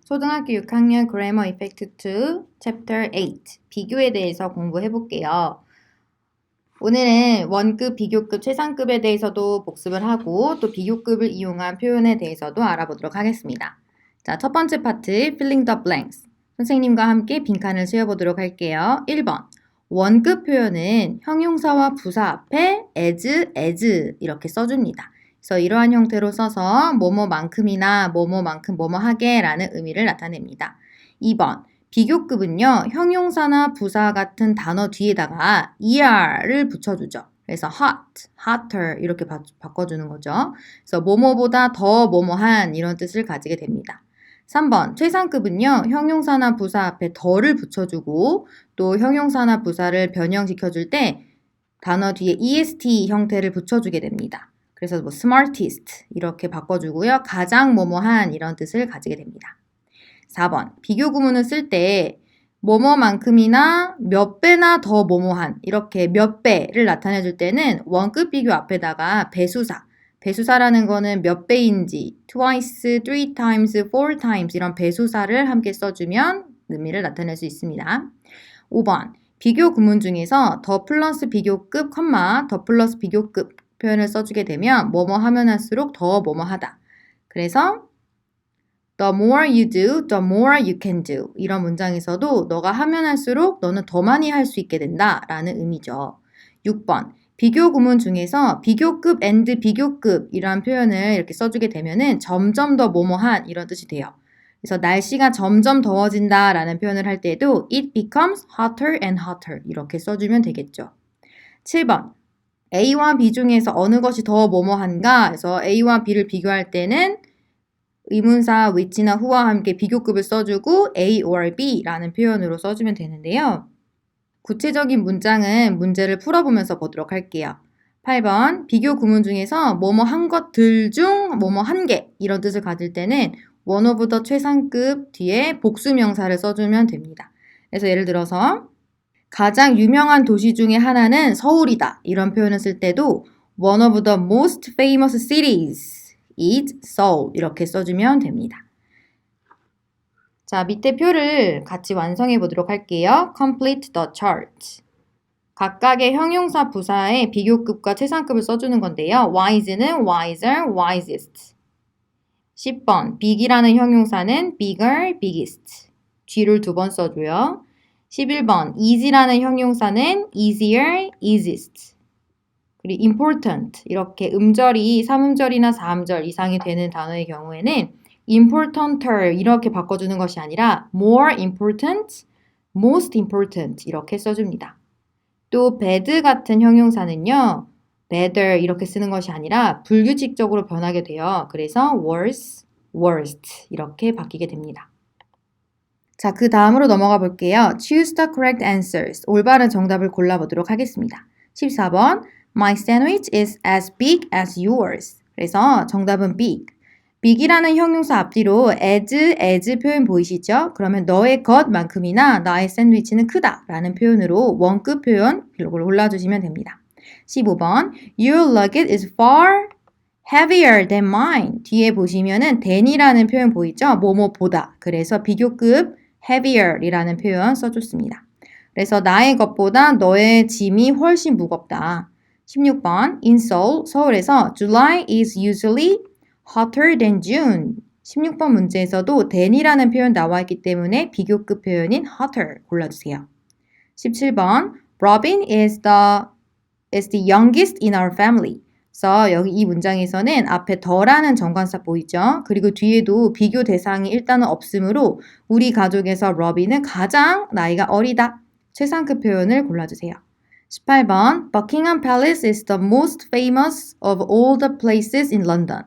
초등학교 6학년 Grammar Effect 2, Chapter 8 비교에 대해서 공부해 볼게요. 오늘은 원급, 비교급, 최상급에 대해서도 복습을 하고 또 비교급을 이용한 표현에 대해서도 알아보도록 하겠습니다. 자, 첫 번째 파트 Filling the blanks. 선생님과 함께 빈칸을 채워보도록 할게요. 1번 원급 표현은 형용사와 부사 앞에 as 이렇게 써줍니다. 그래서 이러한 형태로 써서 뭐뭐만큼이나 뭐뭐만큼 뭐뭐하게 라는 의미를 나타냅니다. 2번 비교급은요, 형용사나 부사 같은 단어 뒤에다가 er를 붙여주죠. 그래서 hot, hotter 이렇게 바꿔주는 거죠. 그래서 뭐뭐보다 더 뭐뭐한 이런 뜻을 가지게 됩니다. 3번 최상급은요, 형용사나 부사 앞에 더를 붙여주고 또 형용사나 부사를 변형시켜줄 때 단어 뒤에 est 형태를 붙여주게 됩니다. 그래서 뭐 smartest 이렇게 바꿔주고요. 가장 뭐뭐한 이런 뜻을 가지게 됩니다. 4번 비교 구문을 쓸 때 뭐뭐만큼이나 몇 배나 더 뭐뭐한 이렇게 몇 배를 나타내줄 때는 원급 비교 앞에다가 배수사라는 거는 몇 배인지 twice, three times, four times 이런 배수사를 함께 써주면 의미를 나타낼 수 있습니다. 5번 비교 구문 중에서 더 플러스 비교급, 더 플러스 비교급 표현을 써주게 되면 뭐뭐 하면 할수록 더 뭐뭐 하다. 그래서 The more you do, the more you can do. 이런 문장에서도 너가 하면 할수록 너는 더 많이 할 수 있게 된다 라는 의미죠. 6번 비교 구문 중에서 비교급 and 비교급 이런 표현을 이렇게 써주게 되면은 점점 더 뭐뭐한 이런 뜻이 돼요. 그래서 날씨가 점점 더워진다 라는 표현을 할 때도 it becomes hotter and hotter 이렇게 써주면 되겠죠. 7번 A와 B 중에서 어느 것이 더 뭐뭐한가? 그래서 A와 B를 비교할 때는 의문사 which나 who와 함께 비교급을 써주고 A or B라는 표현으로 써주면 되는데요. 구체적인 문장은 문제를 풀어보면서 보도록 할게요. 8번 비교 구문 중에서 뭐뭐 한 것들 중 뭐뭐 한 개 이런 뜻을 가질 때는 one of the 최상급 뒤에 복수명사를 써주면 됩니다. 그래서 예를 들어서 가장 유명한 도시 중에 하나는 서울이다. 이런 표현을 쓸 때도 one of the most famous cities is Seoul. 이렇게 써주면 됩니다. 자, 밑에 표를 같이 완성해 보도록 할게요. Complete the chart. 각각의 형용사 부사의 비교급과 최상급을 써주는 건데요. wise는 wiser, wisest. 10번 big이라는 형용사는 bigger, biggest. 뒤를 2번 써줘요. 11번 easy라는 형용사는 easier, easiest. 그리고 important 이렇게 음절이 3음절이나 4음절 이상이 되는 단어의 경우에는 importanter 이렇게 바꿔주는 것이 아니라 more important, most important 이렇게 써줍니다. 또 bad 같은 형용사는요. better 이렇게 쓰는 것이 아니라 불규칙적으로 변하게 돼요. 그래서 worse, worst 이렇게 바뀌게 됩니다. 자, 그 다음으로 넘어가 볼게요. Choose the correct answers. 올바른 정답을 골라보도록 하겠습니다. 14번 My sandwich is as big as yours. 그래서 정답은 big. big이라는 형용사 앞뒤로 as 표현 보이시죠? 그러면 너의 것만큼이나 나의 샌드위치는 크다 라는 표현으로 원급 표현 골라주시면 됩니다. 15번 Your luggage is far heavier than mine. 뒤에 보시면은 than이라는 표현 보이죠? 뭐뭐보다. 그래서 비교급 heavier이라는 표현 써줬습니다. 그래서 나의 것보다 너의 짐이 훨씬 무겁다. 16번 In Seoul, 서울에서 July is usually hotter than June. 16번 문제에서도 than이라는 표현 나와 있기 때문에 비교급 표현인 hotter 골라주세요. 17번 Robin is the youngest in our family. 그래서 여기 이 문장에서는 앞에 더라는 정관사 보이죠? 그리고 뒤에도 비교 대상이 일단은 없으므로 우리 가족에서 러비는 가장 나이가 어리다. 최상급 표현을 골라주세요. 18번 Buckingham Palace is the most famous of all the places in London.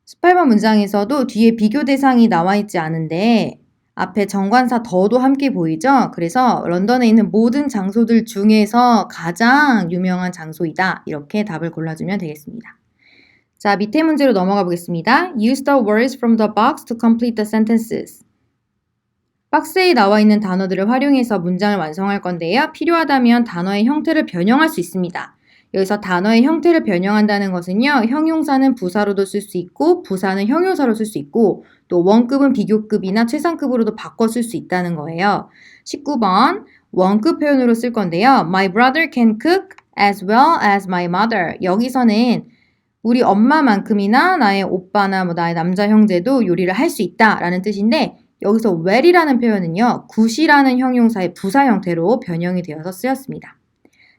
18번 문장에서도 뒤에 비교 대상이 나와 있지 않은데 앞에 정관사 더도 함께 보이죠? 그래서 런던에 있는 모든 장소들 중에서 가장 유명한 장소이다. 이렇게 답을 골라주면 되겠습니다. 자, 밑에 문제로 넘어가 보겠습니다. Use the words from the box to complete the sentences. 박스에 나와 있는 단어들을 활용해서 문장을 완성할 건데요. 필요하다면 단어의 형태를 변형할 수 있습니다. 여기서 단어의 형태를 변형한다는 것은요. 형용사는 부사로도 쓸 수 있고 부사는 형용사로 쓸 수 있고 또 원급은 비교급이나 최상급으로도 바꿔 쓸 수 있다는 거예요. 19번 원급 표현으로 쓸 건데요. My brother can cook as well as my mother. 여기서는 우리 엄마만큼이나 나의 오빠나 나의 남자 형제도 요리를 할 수 있다라는 뜻인데 여기서 well이라는 표현은요. 굿이라는 형용사의 부사 형태로 변형이 되어서 쓰였습니다.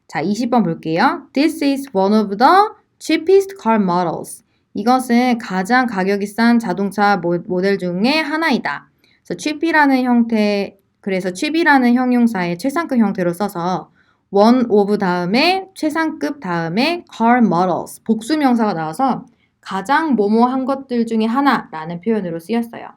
자, 20번 볼게요. This is one of the cheapest car models. 이것은 가장 가격이 싼 자동차 모델 중에 하나이다. 그래서 cheap이라는 형용사의 최상급 형태로 써서 one of 다음에 최상급 다음에 car models 복수명사가 나와서 가장 뭐뭐한 것들 중에 하나라는 표현으로 쓰였어요.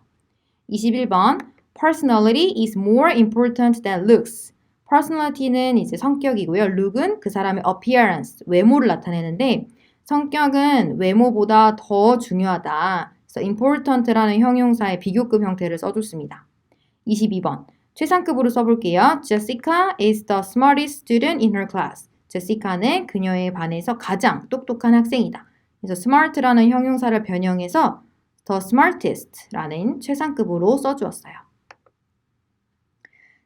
21번 Personality is more important than looks. Personality는 이제 성격이고요. look은 그 사람의 appearance, 외모를 나타내는데 성격은 외모보다 더 중요하다. 그래서 important라는 형용사의 비교급 형태를 써줬습니다. 22번 최상급으로 써볼게요. Jessica is the smartest student in her class. 제시카는 그녀의 반에서 가장 똑똑한 학생이다. 그래서 smart라는 형용사를 변형해서 the smartest라는 최상급으로 써주었어요.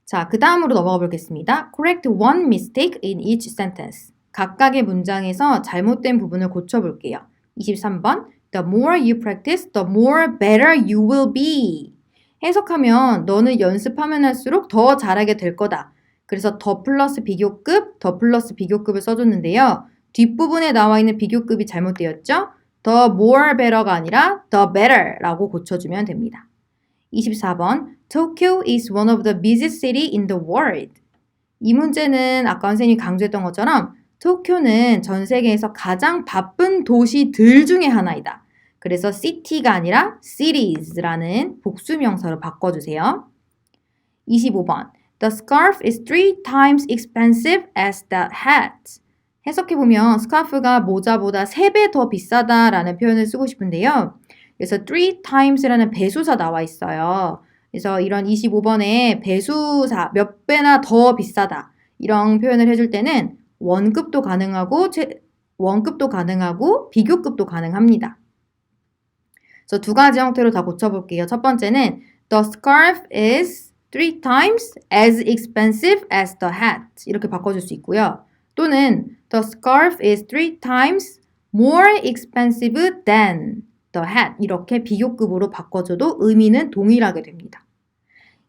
자, 그 다음으로 넘어가 보겠습니다. Correct one mistake in each sentence. 각각의 문장에서 잘못된 부분을 고쳐볼게요. 23번 The more you practice, the more better you will be. 해석하면 너는 연습하면 할수록 더 잘하게 될 거다. 그래서 더 플러스 비교급을 써줬는데요. 뒷부분에 나와 있는 비교급이 잘못되었죠? The more better가 아니라 the better라고 고쳐주면 됩니다. 24번 Tokyo is one of the busiest city in the world. 이 문제는 아까 선생님이 강조했던 것처럼 도쿄는 전 세계에서 가장 바쁜 도시들 중에 하나이다. 그래서 city가 아니라 cities라는 복수명사로 바꿔주세요. 25번 The scarf is 3 times expensive as the hat. 해석해보면 스카프가 모자보다 3배 더 비싸다라는 표현을 쓰고 싶은데요. 그래서 3 times라는 배수사 나와 있어요. 그래서 이런 25번에 배수사 몇 배나 더 비싸다 이런 표현을 해줄 때는 원급도 가능하고 비교급도 가능합니다. 그래서 두 가지 형태로 다 고쳐볼게요. 첫 번째는 The scarf is 3 times as expensive as the hat 이렇게 바꿔줄 수 있고요. 또는 The scarf is 3 times more expensive than the hat 이렇게 비교급으로 바꿔줘도 의미는 동일하게 됩니다.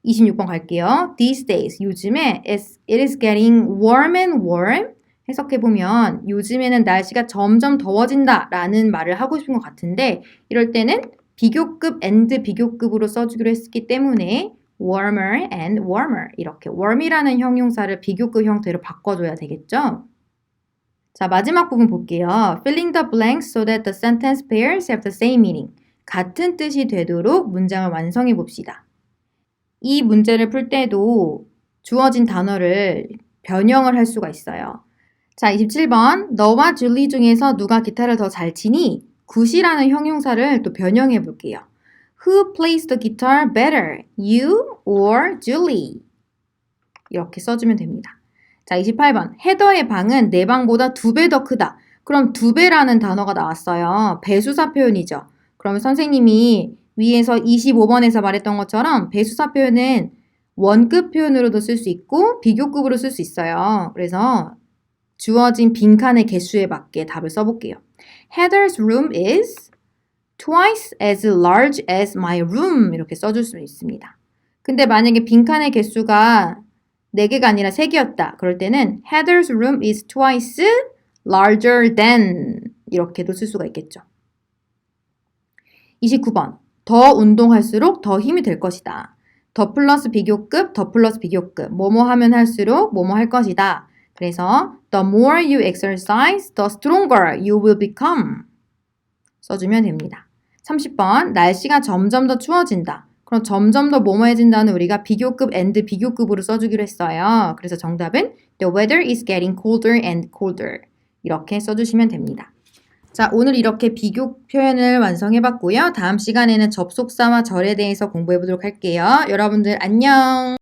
26번 갈게요. These days, 요즘에 it is getting warm and warm. 해석해보면 요즘에는 날씨가 점점 더워진다 라는 말을 하고 싶은 것 같은데 이럴 때는 비교급 and 비교급으로 써주기로 했기 때문에 warmer and warmer 이렇게 warm이라는 형용사를 비교급 형태로 바꿔줘야 되겠죠? 자, 마지막 부분 볼게요. Filling the blanks so that the sentence pairs have the same meaning. 같은 뜻이 되도록 문장을 완성해 봅시다. 이 문제를 풀 때도 주어진 단어를 변형을 할 수가 있어요. 자, 27번. 너와 줄리 중에서 누가 기타를 더 잘 치니? 굿이라는 형용사를 또 변형해 볼게요. Who plays the guitar better? You or Julie? 이렇게 써주면 됩니다. 자, 28번. 헤더의 방은 내 방보다 2배 더 크다. 그럼 2배라는 단어가 나왔어요. 배수사 표현이죠. 그러면 선생님이 위에서 25번에서 말했던 것처럼 배수사 표현은 원급 표현으로도 쓸 수 있고 비교급으로 쓸 수 있어요. 그래서 주어진 빈칸의 개수에 맞게 답을 써볼게요. Heather's room is twice as large as my room 이렇게 써줄 수 있습니다. 근데 만약에 빈칸의 개수가 4개가 아니라 3개였다. 그럴 때는 Heather's room is twice larger than 이렇게도 쓸 수가 있겠죠. 29번. 더 운동할수록 더 힘이 될 것이다. 더 플러스 비교급, 뭐뭐 하면 할수록 뭐뭐 할 것이다. 그래서 the more you exercise, the stronger you will become. 써주면 됩니다. 30번. 날씨가 점점 더 추워진다. 그럼 점점 더 뭐뭐해진다는 우리가 비교급 and 비교급으로 써주기로 했어요. 그래서 정답은 the weather is getting colder and colder. 이렇게 써주시면 됩니다. 자, 오늘 이렇게 비교 표현을 완성해봤고요. 다음 시간에는 접속사와 절에 대해서 공부해보도록 할게요. 여러분들 안녕!